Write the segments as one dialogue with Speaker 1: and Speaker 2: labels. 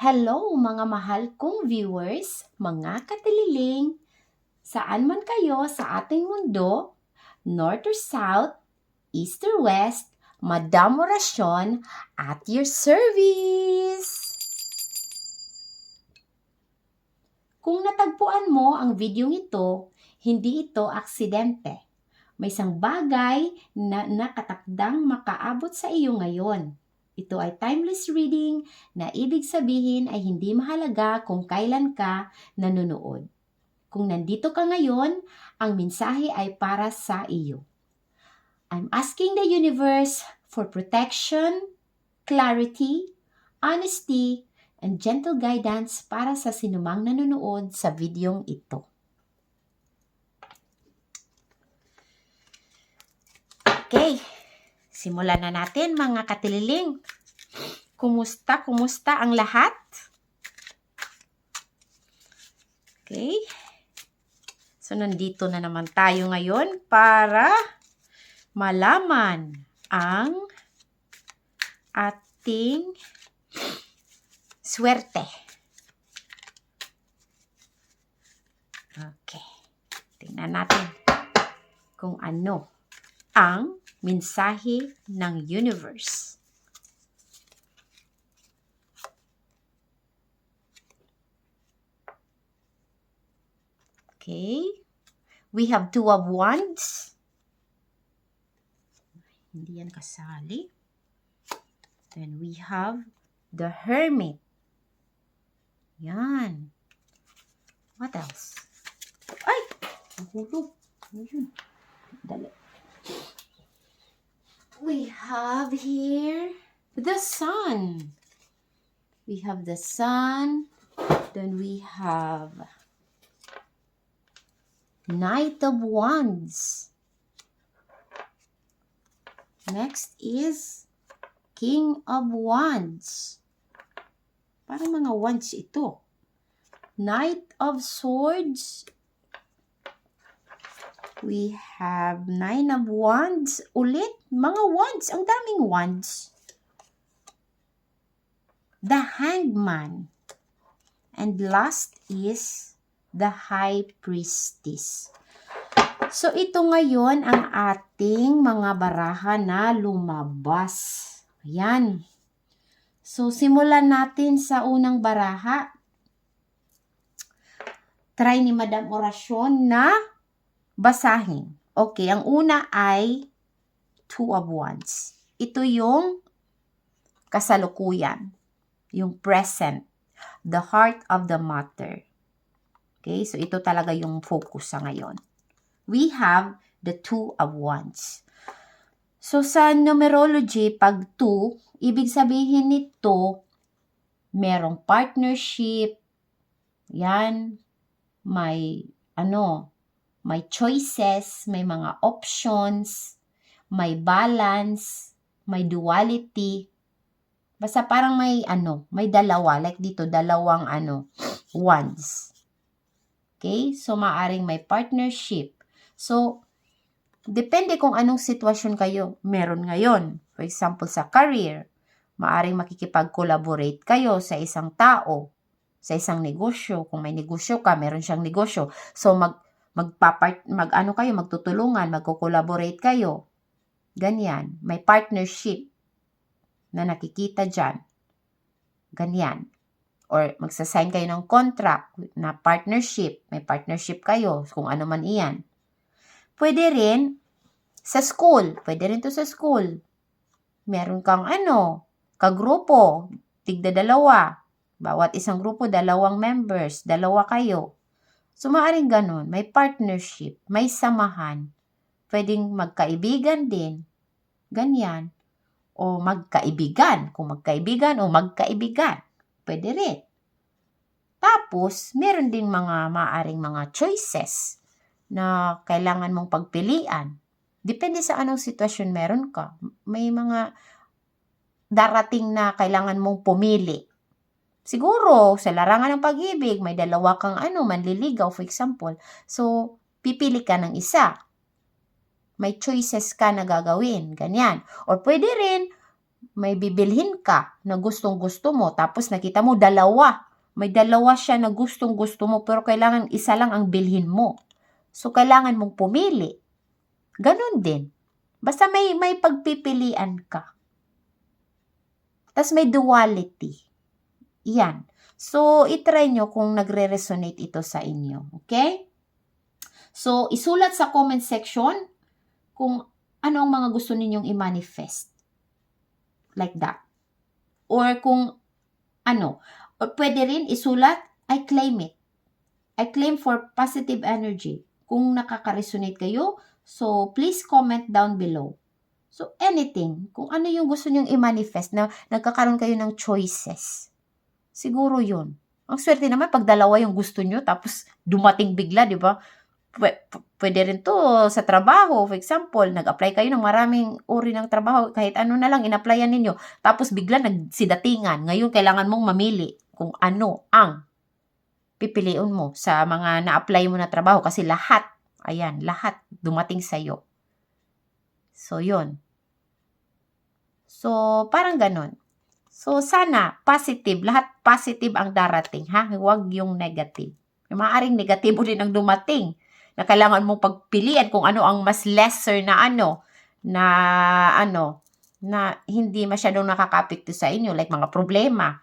Speaker 1: Hello mga mahal kong viewers, mga katililing, saan man kayo sa ating mundo, North or South, East or West, Madam Orasyon at your service! Kung natagpuan mo ang videong ito, hindi ito aksidente. May isang bagay na nakatakdang makaabot sa iyo ngayon. Ito ay timeless reading na ibig sabihin ay hindi mahalaga kung kailan ka nanonood. Kung nandito ka ngayon, ang mensahe ay para sa iyo. I'm asking the universe for protection, clarity, honesty, and gentle guidance para sa sinumang nanonood sa videong ito. Okay, simulan na natin mga katililing. Kumusta ang lahat? Okay. So, nandito na naman tayo ngayon para malaman ang ating swerte. Okay. Tingnan natin kung ano ang mensahe ng universe. Okay. We have Two of Wands. Hindi yan kasali. Then we have the Hermit. Yan. What else? Ay! Nahulog. Ano yun? Dali. We have here the Sun. We have the Sun. Then we have Knight of Wands. Next is King of Wands. Parang mga wands ito. Knight of Swords. We have Nine of Wands. Ulit, mga wands. Ang daming wands. The Hangman. And last is the High Priestess. So, ito ngayon ang ating mga baraha na lumabas. Ayan. So, simulan natin sa unang baraha. Try ni Madam Orasyon na basahin. Okay, ang una ay Two of Wands. Ito yung kasalukuyan, yung present, the heart of the matter. Okay, so ito talaga yung focus sa ngayon. We have the Two of Wands. So sa numerology, pag 2, ibig sabihin nito, merong partnership, yan, may choices, may mga options, may balance, may duality. Basta parang may dalawa. Like dito, dalawang wands. Okay? So, maaring may partnership. So, depende kung anong sitwasyon kayo meron ngayon. For example, sa career, maaring makikipag-collaborate kayo sa isang tao, sa isang negosyo. Kung may negosyo ka, meron siyang negosyo. So, magtutulungan, magko-collaborate kayo. Ganyan. May partnership na nakikita dyan. Ganyan. Or magsasign kayo ng contract na partnership. May partnership kayo, kung ano man iyan. Pwede rin sa school. Pwede rin to sa school. Meron kang kagrupo, tigda-dalawa. Bawat isang grupo, 2 members, 2 kayo. So, maaaring ganun. May partnership, may samahan. Pwedeng magkaibigan din. Ganyan. O magkaibigan. Kung magkaibigan o magkaibigan. Pwede rin. Tapos, meron din maaaring mga choices na kailangan mong pagpilian. Depende sa anong sitwasyon meron ka. May mga darating na kailangan mong pumili. Siguro, sa larangan ng pag-ibig, may 2 kang manliligaw, for example. So, pipili ka ng isa. May choices ka na gagawin. Ganyan. Or pwede rin, may bibilhin ka na gustong-gusto mo, tapos nakita mo dalawa. May dalawa siya na gustong-gusto mo, pero kailangan isa lang ang bilhin mo. So, kailangan mong pumili. Ganon din. Basta may pagpipilian ka. Tapos may duality. Yan. So, itry nyo kung nagre-resonate ito sa inyo. Okay? So, isulat sa comment section kung ano ang mga gusto ninyong i-manifest. Like that. Or kung ano. Or pwede rin isulat, I claim it. I claim for positive energy. Kung nakaka-resonate kayo, so please comment down below. So anything, kung ano yung gusto nyong i-manifest na nagkakaroon kayo ng choices. Siguro yun. Ang swerte naman pag dalawa yung gusto nyo, tapos dumating bigla, di ba? Pwede rin to sa trabaho. For example, nag-apply kayo ng maraming uri ng trabaho. Kahit ano na lang, in-applyan ninyo. Tapos bigla nagsidatingan. Ngayon, kailangan mong mamili kung ano ang pipiliin mo sa mga na-apply mo na trabaho. Kasi lahat, ayan, lahat dumating sa'yo. So, yun. So, parang ganun. So, sana, positive. Lahat positive ang darating, ha? Huwag yung negative. Maaaring negatibo din ang dumating na kailangan mong pagpilian kung ano ang mas lesser na na hindi masyadong nakaka-apekto sa inyo, like mga problema.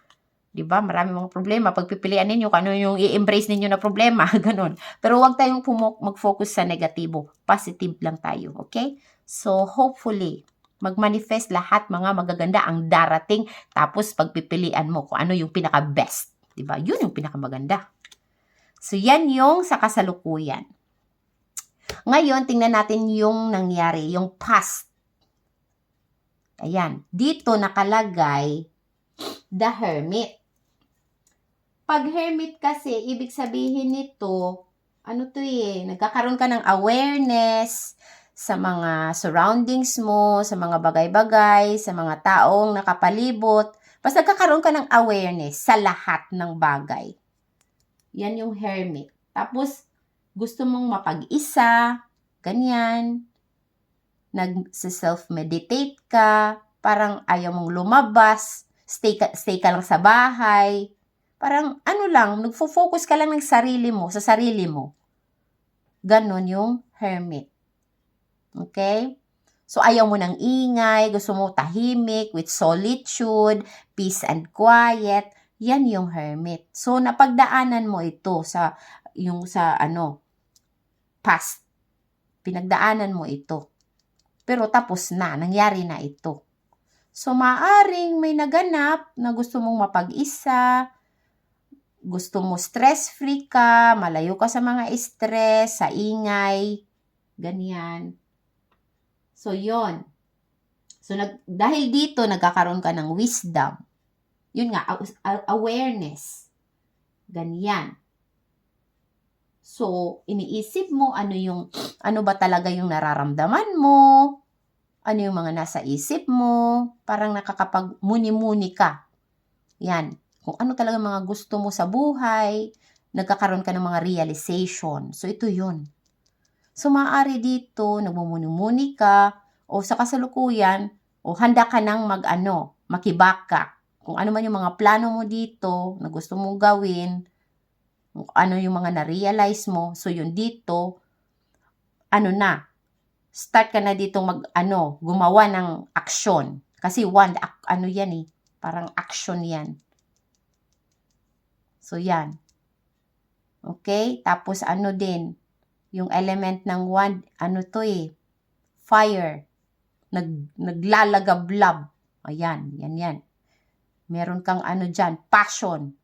Speaker 1: 'Di ba? Marami mga problema. Pagpipilian ninyo kung ano yung i-embrace ninyo na problema, ganun. Pero huwag tayong mag-focus sa negatibo. Positive lang tayo, okay? So, hopefully, mag-manifest lahat mga magaganda ang darating, tapos pagpipilian mo kung ano yung pinaka-best. 'Di ba? Yun yung pinaka-maganda. So, yan yung sa kasalukuyan. Ngayon, tingnan natin yung nangyari, yung past. Ayan. Dito nakalagay, the Hermit. Pag Hermit kasi, ibig sabihin nito, ano to nagkakaroon ka ng awareness sa mga surroundings mo, sa mga bagay-bagay, sa mga taong nakapalibot. Basta nagkakaroon ka ng awareness sa lahat ng bagay. Yan yung Hermit. Tapos, gusto mong mapag-isa, ganyan. Nag-self-meditate ka, parang ayaw mong lumabas, stay ka lang sa bahay. Parang ano lang, nagfo-focus ka lang ng sarili mo, sa sarili mo. Ganon yung Hermit. Okay? So, ayaw mo ng ingay, gusto mo tahimik, with solitude, peace and quiet. Yan yung Hermit. So, napagdaanan mo ito sa past. Pinagdaanan mo ito. Pero tapos na, nangyari na ito. So, maaring may naganap na gusto mong mapag-isa, gusto mo stress-free ka, malayo ka sa mga stress, sa ingay, ganyan. So, yon. So, dahil dito, nagkakaroon ka ng wisdom. Yun nga, awareness. Ganyan. So, iniisip mo ano ba talaga yung nararamdaman mo, ano yung mga nasa isip mo, parang nakakapag-muni-muni ka. Yan. Kung ano talaga mga gusto mo sa buhay, nagkakaroon ka ng mga realization. So, ito yun. So, maaari dito, nagmumuni-muni ka, o sa kasalukuyan, o handa ka nang makibak ka. Kung ano man yung mga plano mo dito, na gusto mong gawin, ano yung mga na-realize mo. So, yun dito, start ka na dito gumawa ng aksyon. Kasi yan parang action yan. So, yan. Okay? Tapos, din, yung element ng wand, fire. Naglalagablab. Ayan, yan. Meron kang dyan, passion.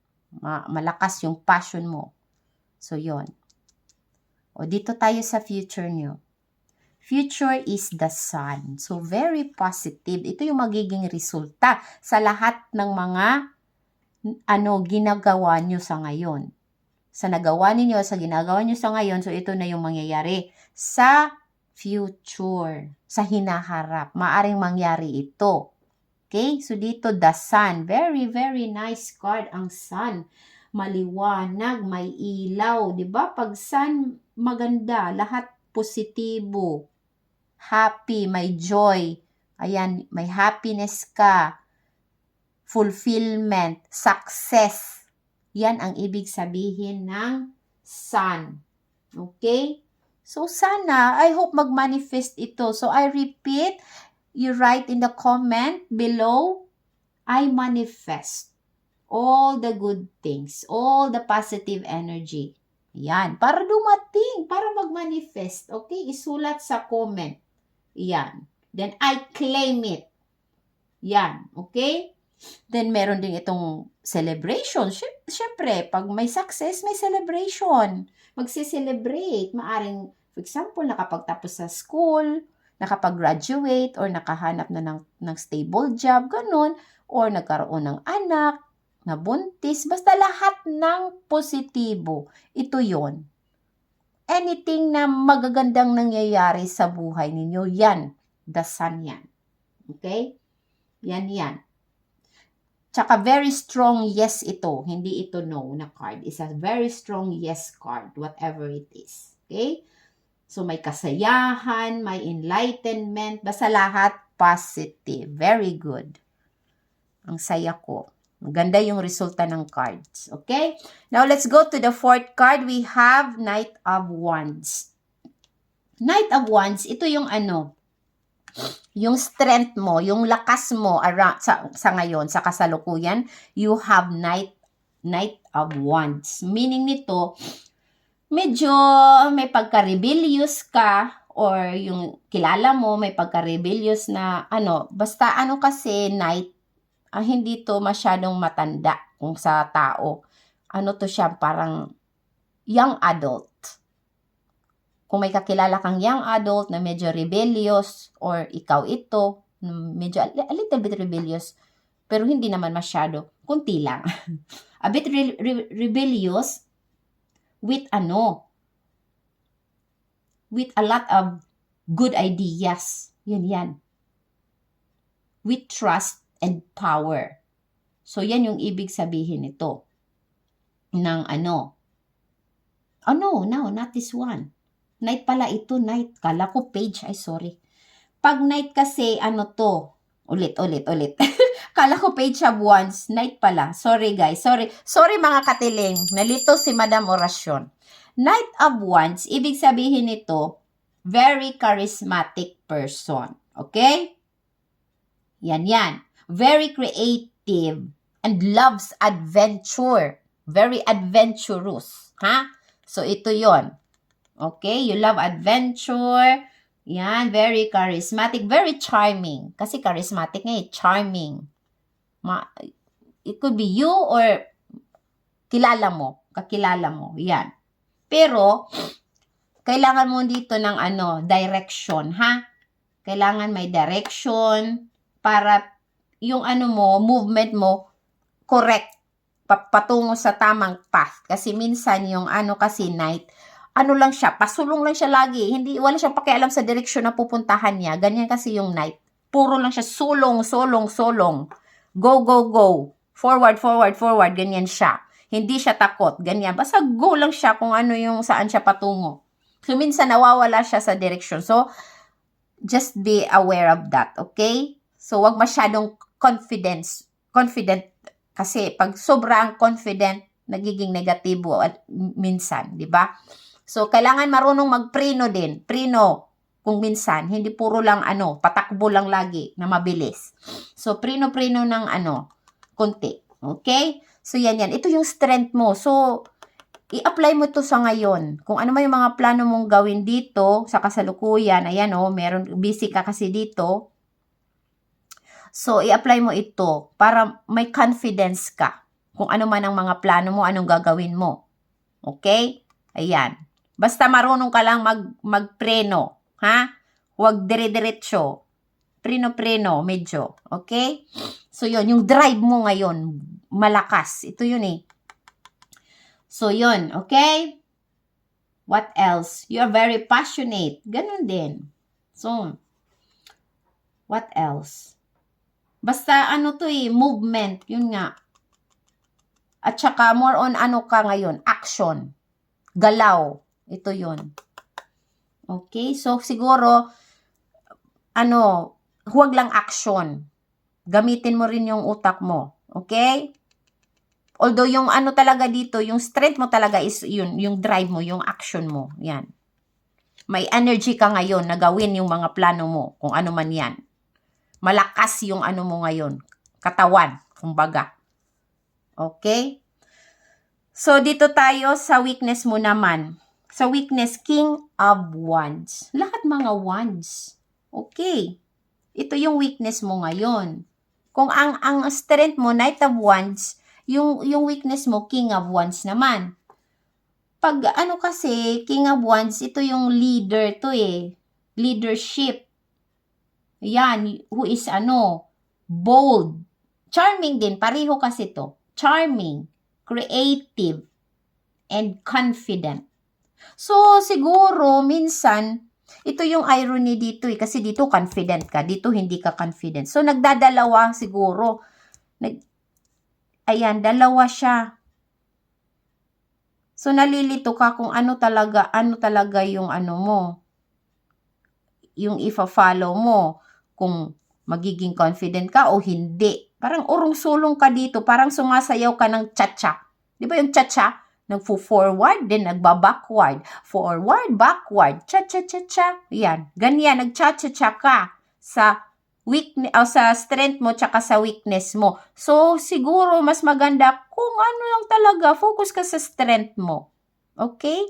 Speaker 1: Malakas yung passion mo. So, yon. O, dito tayo sa future nyo. Future is the sun. So, very positive. Ito yung magiging resulta sa lahat ng mga ginagawa nyo sa ngayon. Sa ginagawa nyo sa ngayon, so ito na yung mangyayari sa future, sa hinaharap. Maaring mangyari ito. Okay? So, dito, the sun. Very, very nice card ang sun. Maliwanag, may ilaw. Diba? Pag sun, maganda. Lahat positibo. Happy, may joy. Ayan, may happiness ka, fulfillment, success. Yan ang ibig sabihin ng Sun. Okay? So, sana, I hope mag-manifest ito. So, I repeat, you write in the comment below, I manifest all the good things, all the positive energy. Yan, para dumating, para mag-manifest. Okay? Isulat sa comment. Yan. Then, I claim it. Yan. Okay? Then, meron din itong celebration. Siyempre, pag may success, may celebration. Magsi-celebrate. Maaring, for example, nakapagtapos sa school, nakapag-graduate, or nakahanap na ng stable job, ganun, or nagkaroon ng anak, nabuntis, basta lahat ng positibo. Ito yon. Anything na magagandang nangyayari sa buhay ninyo, yan. The Sun yan. Okay? Yan. Tsaka very strong yes ito. Hindi ito no na card. It's a very strong yes card, whatever it is. Okay? So may kasayahan, may enlightenment, basta lahat positive. Very good. Ang saya ko. Maganda yung resulta ng cards. Okay? Now, let's go to the fourth card. We have Knight of Wands. Knight of Wands, ito yung yung strength mo, yung lakas mo around, sa ngayon, sa kasalukuyan, you have Knight of Wands. Meaning nito, medyo may pagka-rebellious ka, or yung kilala mo, may pagka-rebellious na, basta kasi Knight, hindi to masyadong matanda kung sa tao. To siya, parang young adult. Kung may kakilala kang young adult na medyo rebellious, or ikaw ito, medyo a little bit rebellious, pero hindi naman masyado, kunti lang. A bit rebellious with with a lot of good ideas. Yan. With trust and power. So, yan yung ibig sabihin nito. Ng No, not this one. Knight pala ito, Knight. Kala ko page, sorry. Pag Knight kasi, to? Ulit. Kala ko page of Wands. Knight pala. Sorry, guys. Sorry mga katiling. Nalito si Madam Orasyon. Knight of Wands, ibig sabihin nito, very charismatic person. Okay? Yan. Very creative and loves adventure. Very adventurous. So, ito yon. Okay? You love adventure. Yan. Very charismatic. Very charming. Kasi charismatic nga charming. It could be you or kakilala mo. Yan. Pero, kailangan mo dito ng direction, Kailangan may direction para yung movement mo, correct, patungo sa tamang path. Kasi minsan yung kasi Knight, lang siya, pasulong lang siya lagi. Wala siyang pakialam sa direksyon na pupuntahan niya. Ganyan kasi yung Knight. Puro lang siya sulong. Go. Forward. Ganyan siya. Hindi siya takot. Ganyan. Basta go lang siya kung yung saan siya patungo. So, minsan nawawala siya sa direksyon. So, just be aware of that. Okay? So, wag masyadong confident. Kasi pag sobrang confident, nagiging negatibo at minsan, di ba? So, kailangan marunong magpreno din. Preno, kung minsan, hindi puro lang patakbo lang lagi na mabilis. So, preno ng konti. Okay? So, yan. Ito yung strength mo. So, i-apply mo to sa ngayon. Kung ano yung mga plano mong gawin dito sa kasalukuyan, ayan meron, busy ka kasi dito. So, i-apply mo ito para may confidence ka. Kung ano man ang mga plano mo, anong gagawin mo. Okay? Ayan. Basta marunong ka lang magpreno. Huwag dire-diretso. Preno, medyo. Okay? So, yun. Yung drive mo ngayon, malakas. Ito yun So, yun. Okay? What else? You are very passionate. Ganun din. So, what else? Basta movement. Yun nga. At saka more on ka ngayon? Action. Galaw. Ito yun. Okay? So, siguro, huwag lang action. Gamitin mo rin yung utak mo. Okay? Although yung ano talaga dito, yung strength mo talaga is yun, yung drive mo, yung action mo. Yan. May energy ka ngayon na gawin yung mga plano mo, kung ano man yan. Malakas yung ano mo ngayon. Katawan, kumbaga. Okay? So, dito tayo sa weakness mo naman. Sa weakness, King of Wands. Lahat mga wands. Okay. Ito yung weakness mo ngayon. Kung ang strength mo, Knight of Wands, yung weakness mo, King of Wands naman. Pag ano kasi, King of Wands, ito yung leader to eh. Leadership. Yan, who is bold. Charming din, pareho kasi to. Charming, creative, and confident. So, siguro, minsan, ito yung irony dito eh. Kasi dito confident ka. Dito hindi ka confident. So, nagdadalawa siguro. Ayan, dalawa siya. So, nalilito ka kung ano talaga yung mo. Yung ifa-follow mo. Kung magiging confident ka o hindi. Parang urong-sulong ka dito. Parang sumasayaw ka ng cha-cha. Di ba yung cha-cha? Nagfo-forward, then nagba-backward. Forward, backward, cha-cha-cha-cha. Yan, ganyan, nag-cha-cha-cha ka sa weakness, sa strength mo tsaka sa weakness mo. So, siguro mas maganda kung ano lang talaga, focus ka sa strength mo. Okay?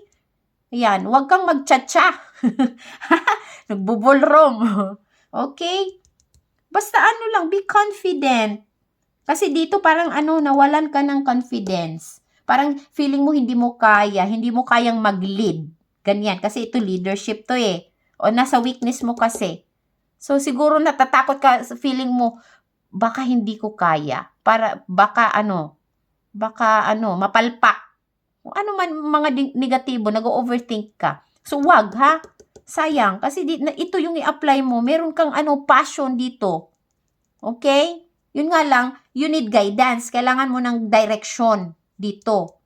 Speaker 1: Yan, huwag kang mag-cha-cha. Nagbubulrom. Okay? Basta lang, be confident. Kasi dito parang nawalan ka ng confidence. Parang feeling mo hindi mo kayang mag-lead. Ganyan, kasi ito leadership to eh. O nasa weakness mo kasi. So siguro natatakot ka sa feeling mo, baka hindi ko kaya. Baka mapalpak. Kung ano man mga negatibo, nag-overthink ka. So wag ha. Sayang, kasi ito yung i-apply mo. Meron kang passion dito. Okay? Yun nga lang, you need guidance. Kailangan mo ng direction dito.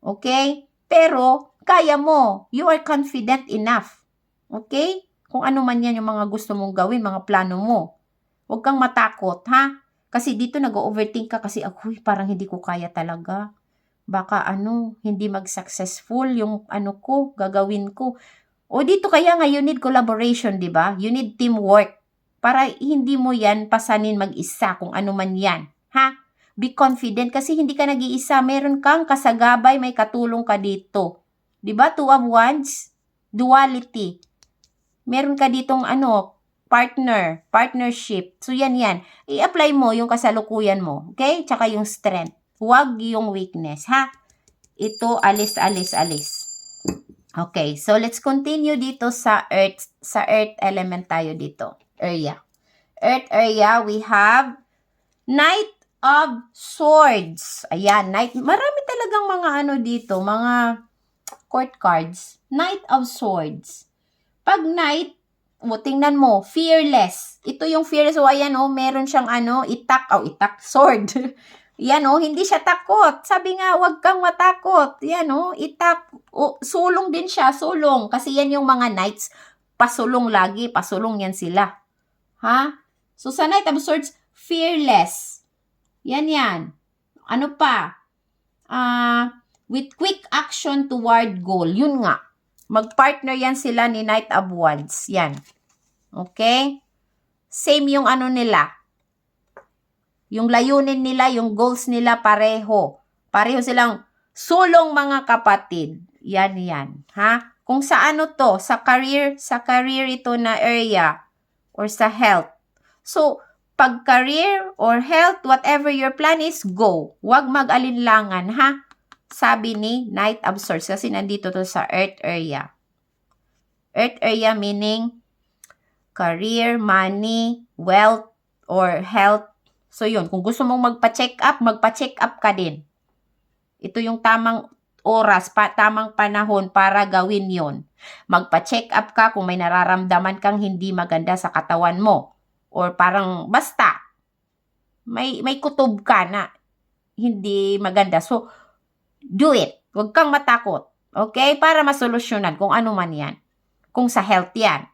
Speaker 1: Okay? Pero, kaya mo. You are confident enough. Okay? Kung ano man yan yung mga gusto mong gawin, mga plano mo. Huwag kang matakot, ha? Kasi dito nag-overthink ka kasi, parang hindi ko kaya talaga. Baka hindi mag-successful yung gagawin ko. O dito kaya nga, you need collaboration, di ba? You need teamwork. Para hindi mo yan pasanin mag-isa kung ano man yan. Ha? Be confident kasi hindi ka nag-iisa. Meron kang kasagabay, may katulong ka dito. Diba? Two of Wands. Duality. Meron ka ditong partnership. So yan. I-apply mo yung kasalukuyan mo. Okay? Tsaka yung strength. Huwag yung weakness. Ha? Ito, alis. Okay. So let's continue dito sa earth. Sa earth element tayo dito. Earth area, we have Knight of Swords. Ayan, marami talagang mga dito, mga court cards. Knight of Swords. Pag Knight, tingnan mo, fearless. Ito yung fearless. So, ayan meron siyang itak, sword. Yan hindi siya takot. Sabi nga, wag kang matakot. Yan itak. Sulong din siya, sulong. Kasi yan yung mga knights, pasulong lagi, pasulong yan sila. Ha? So, sa Knight of Swords, fearless. Yan. Ano pa? With quick action toward goal. Yun nga. Mag-partner yan sila ni Knight of Wands. Yan. Okay? Same yung nila. Yung layunin nila, yung goals nila, pareho. Pareho silang sulong mga kapatid. Yan. Ha? Kung sa to, sa career ito na area, or sa health. So, pag career or health, whatever your plan is, go. Huwag mag-alinlangan, ha? Sabi ni Knight of Swords kasi nandito to sa earth area. Earth area meaning career, money, wealth, or health. So, yun. Kung gusto mong magpa-check up ka din. Ito yung tamang oras, tamang panahon para gawin yon. Magpa-check up ka kung may nararamdaman kang hindi maganda sa katawan mo. Or parang basta, may kutob ka na hindi maganda. So, do it. Huwag kang matakot. Okay? Para masolusyonan kung ano man yan. Kung sa health yan.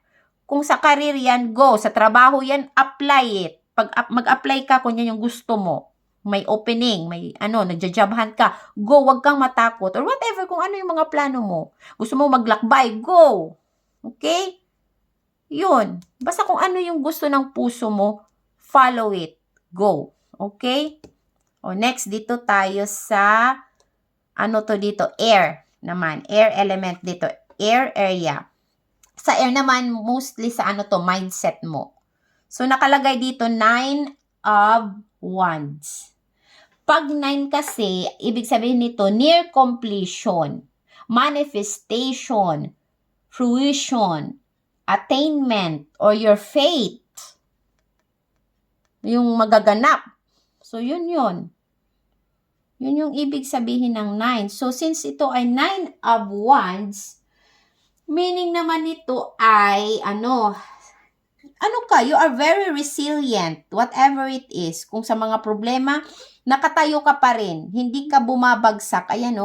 Speaker 1: Kung sa career yan, go. Sa trabaho yan, apply it. Pag mag-apply ka kung yan yung gusto mo, may opening, may nagja-job hunt ka, go, wag kang matakot. Or whatever, kung ano yung mga plano mo. Gusto mo maglakbay, go. Okay? Yun. Basta kung ano yung gusto ng puso mo, follow it. Go. Okay? O next, dito tayo sa, air naman. Air element dito. Air area. Sa air naman, mostly sa mindset mo. So, nakalagay dito, 9 of Wands. Pag 9 kasi, ibig sabihin nito, near completion, manifestation, fruition, attainment, or your fate. Yung magaganap. So, yun. Yun yung ibig sabihin ng 9. So, since ito ay 9 of Wands, meaning naman ito ay, you are very resilient, whatever it is. Kung sa mga problema, nakatayo ka pa rin. Hindi ka bumabagsak. Ayan,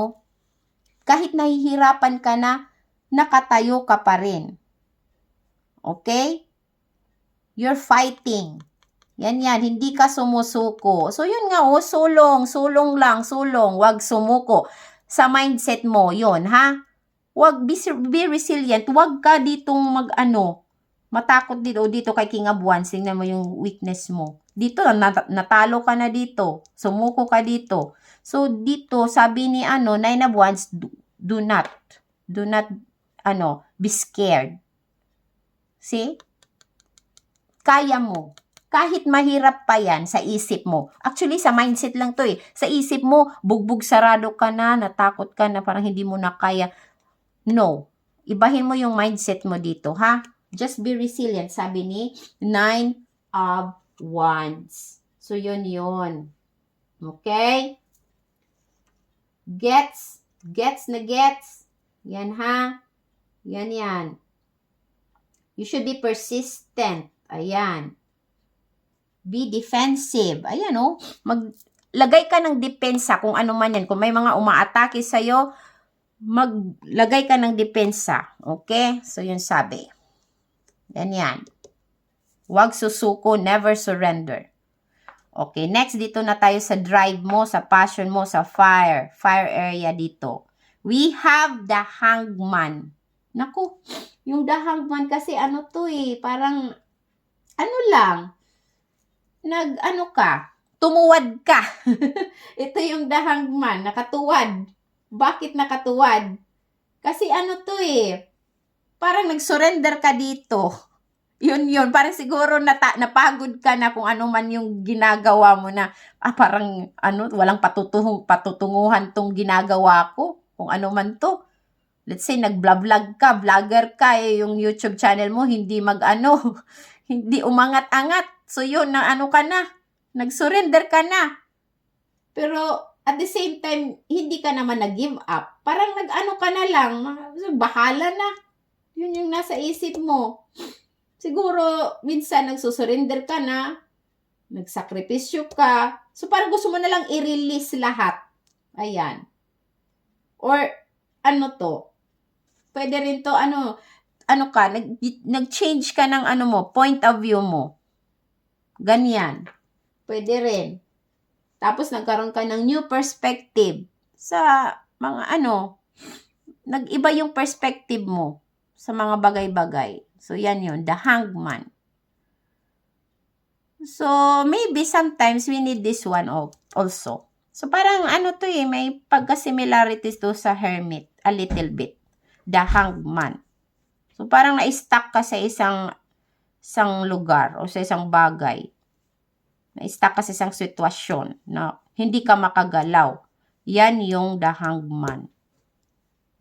Speaker 1: kahit nahihirapan ka na, nakatayo ka pa rin. Okay? You're fighting. Yan. Hindi ka sumusuko. So, yun nga, sulong lang. Wag sumuko. Sa mindset mo, yun, ha? Wag be resilient. Wag ka ditong matakot dito kay King of Wands. Tingnan mo yung weakness mo. Dito, natalo ka na dito. Sumuko ka dito. So, dito, sabi ni 9 of Wands, do not, be scared. See? Kaya mo. Kahit mahirap pa yan sa isip mo. Actually, sa mindset lang to eh. Sa isip mo, bugbog sarado ka na, natakot ka na, parang hindi mo na kaya. No. Ibahin mo yung mindset mo dito, ha? Just be resilient, sabi ni 9 of Wands. So, yun. Okay? Gets na gets. Yan, ha? Yan. You should be persistent. Ayan. Be defensive. Ayan, maglagay ka ng depensa kung ano man yan. Kung may mga umaatake sa'yo, maglagay ka ng depensa. Okay? So, yun sabi. Yan. Huwag susuko, never surrender. Okay, next dito na tayo sa drive mo, sa passion mo, sa fire area dito. We have the Hangman. Naku, yung the Hangman kasi parang, tumuwad ka. Ito yung the Hangman, nakatuwad. Bakit nakatuwad? Kasi parang nag-surrender ka dito. Yun. Parang siguro napagod ka na kung ano man yung ginagawa mo na, parang, walang patutunguhan tong ginagawa ko. Kung ano man to. Let's say, nag-vlog ka, vlogger ka, yung YouTube channel mo, hindi hindi umangat-angat. So, yun, ka na. Nag-surrender ka na. Pero, at the same time, hindi ka naman nag-give up. Parang ka na lang, bahala na. Yun yung nasa isip mo. Siguro, minsan nagsusurrender ka na, nagsakripisyo ka. So, parang gusto mo na lang i-release lahat. Ayan. Or, pwede rin to, nag-change ka ng point of view mo. Ganyan. Pwede rin. Tapos, nagkaroon ka ng new perspective sa mga nag-iba yung perspective mo sa mga bagay-bagay. So, yan yun. The Hangman. So, maybe sometimes we need this one also. So, parang may pagka-similarities to sa Hermit. A little bit. The Hangman. So, parang na-stuck ka sa isang lugar o sa isang bagay. Na-stuck ka sa isang sitwasyon na hindi ka makagalaw. Yan yung the Hangman.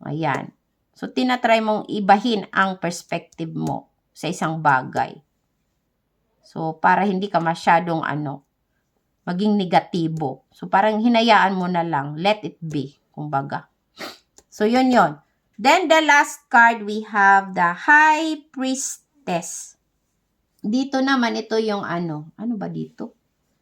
Speaker 1: Ayan. So, tinatry mong ibahin ang perspective mo sa isang bagay. So, para hindi ka masyadong maging negatibo. So, parang hinayaan mo na lang. Let it be. Kumbaga. So, yun. Then, the last card, we have the High Priestess. Dito naman, ito yung ano ba dito?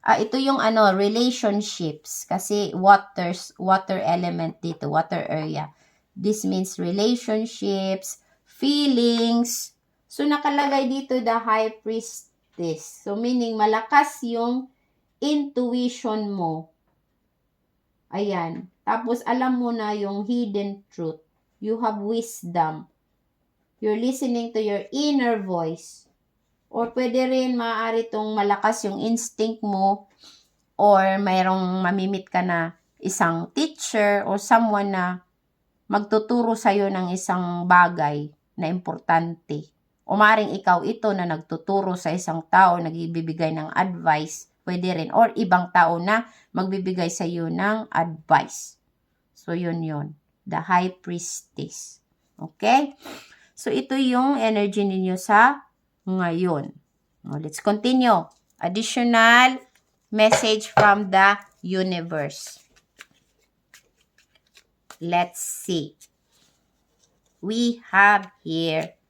Speaker 1: Ito yung relationships. Kasi water element dito, water area. This means relationships, feelings. So, nakalagay dito the High Priestess. So, meaning malakas yung intuition mo. Ayan. Tapos, alam mo na yung hidden truth. You have wisdom. You're listening to your inner voice. Or pwede rin maaari tong malakas yung instinct mo or mayroong mamimit ka na isang teacher or someone na magtuturo sa'yo ng isang bagay na importante. O maaaring ikaw ito na nagtuturo sa isang tao, nagbibigay ng advice, pwede rin. Or ibang tao na magbibigay sa iyo ng advice. So, yun. The High Priestess. Okay? So, ito yung energy ninyo sa ngayon. Now, let's continue. Additional message from the universe. Let's see. We have here,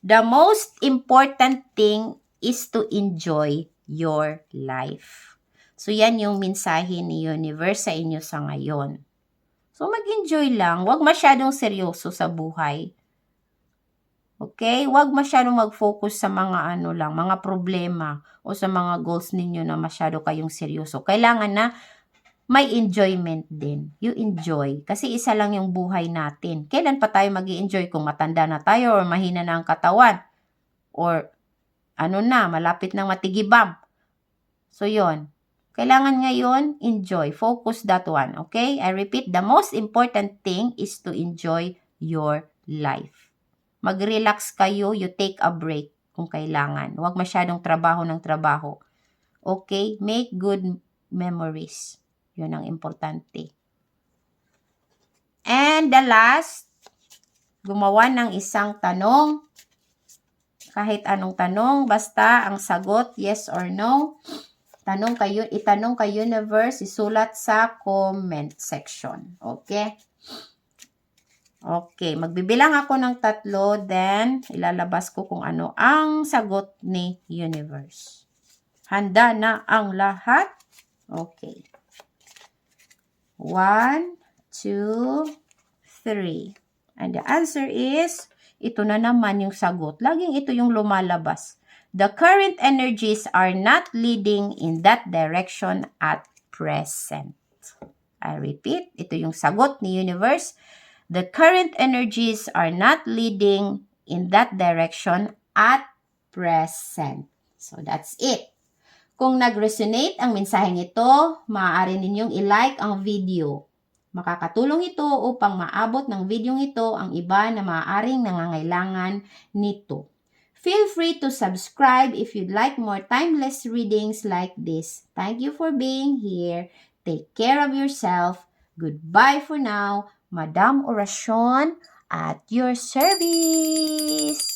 Speaker 1: the most important thing is to enjoy your life. So, yan yung mensahe ni universe sa inyo sa ngayon. So, mag-enjoy lang. Huwag masyadong seryoso sa buhay. Okay? Huwag masyadong mag-focus sa mga mga problema o sa mga goals ninyo na masyado kayong seryoso. Kailangan na may enjoyment din. You enjoy. Kasi isa lang yung buhay natin. Kailan pa tayo mag-i-enjoy kung matanda na tayo or mahina na ang katawan? Or malapit nang matigibam. So, yon. Kailangan ngayon, enjoy. Focus that one. Okay? I repeat, the most important thing is to enjoy your life. Mag-relax kayo, you take a break kung kailangan. Huwag masyadong trabaho ng trabaho. Okay? Make good memories. Yun ang importante. And the last, gumawa ng isang tanong. Kahit anong tanong, basta ang sagot, yes or no. Itanong kay universe, isulat sa comment section. Okay? Okay, magbibilang ako ng 3, then ilalabas ko kung ano ang sagot ni universe. Handa na ang lahat? Okay. 1, 2, 3. And the answer is, ito na naman yung sagot. Laging ito yung lumalabas. The current energies are not leading in that direction at present. I repeat, ito yung sagot ni universe. The current energies are not leading in that direction at present. So, that's it. Kung nag-resonate ang mensaheng ito, maaari ninyong i-like ang video. Makakatulong ito upang maabot ng video ito ang iba na maaaring nangangailangan nito. Feel free to subscribe if you'd like more timeless readings like this. Thank you for being here. Take care of yourself. Goodbye for now. Madam Orasyon at your service.